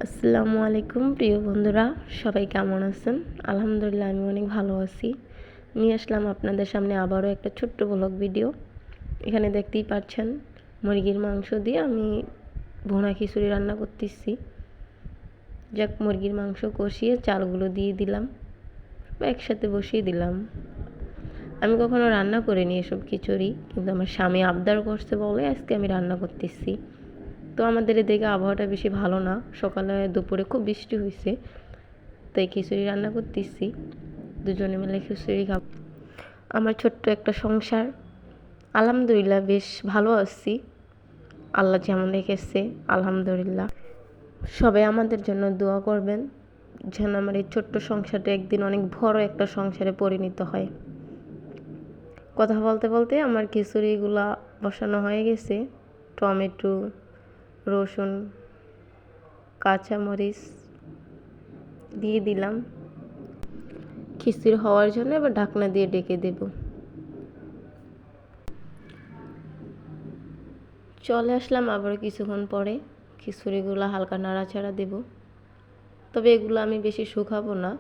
আসসালামু আলাইকুম প্রিয় বন্ধুরা, সবাই কেমন আছেন? আলহামদুলিল্লাহ আমি অনেক ভালো আছি। নিয়ে আসলাম আপনাদের সামনে আবারও একটা ছোট্ট ব্লগ ভিডিও। এখানে দেখতেই পাচ্ছেন মুরগির মাংস দিয়ে আমি ভুনা খিচুড়ি রান্না করতেছি। যাক, মুরগির মাংস কষিয়ে চালগুলো দিয়ে দিলাম, একসাথে বসিয়ে দিলাম। আমি কখনো রান্না করিনি এসব খিচুড়ি, কিন্তু আমার স্বামী আবদার করছে বলে আজকে আমি রান্না করতেছি। তো আমাদের এদিকে আবহাওয়াটা বেশি ভালো না, সকালে দুপুরে খুব বৃষ্টি হয়েছে, তাই খিচুড়ি রান্না করতেছি। দুজনে মিলে খিচুড়ি খাব। আমার ছোট্ট একটা সংসার, আলহামদুলিল্লাহ বেশ ভালো আছি, আল্লাহ যেমন রেখেছে আলহামদুলিল্লাহ। সবাই আমাদের জন্য দোয়া করবেন যেন আমার এই ছোট্ট সংসারটা একদিন অনেক বড় একটা সংসারে পরিণত হয়। কথা বলতে বলতে আমার খিচুড়িগুলা বসানো হয়ে গেছে। টমেটো, রসুন, কাঁচামরিচ দিয়ে দিলাম। খিচুড়ি হওয়ার জন্য এবার ঢাকনা দিয়ে ডেকে দেব। চলে আসলাম আবার কিছুক্ষণ পরে। খিচুড়িগুলো হালকা নাড়াচাড়া দেব, তবে এগুলো আমি বেশি শুকাবো না,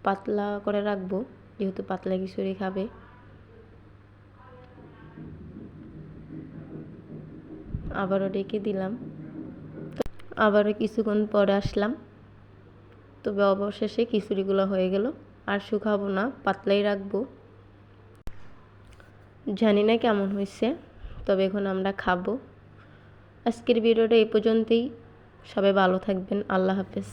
পাতলা করে রাখবো, যেহেতু পাতলা খিচুড়ি খাবে। আবারও ডেকে দিলাম। আবারও কিছুক্ষণ পরে আসলাম, তবে অবশেষে খিচুড়িগুলো হয়ে গেল। আর শুকাবো না, পাতলাই রাখবো। জানি না কেমন হয়েছে, তবে এখন আমরা খাবো। আজকের ভিডিওটা এই পর্যন্তই। সবাই ভালো থাকবেন। আল্লাহ হাফেজ।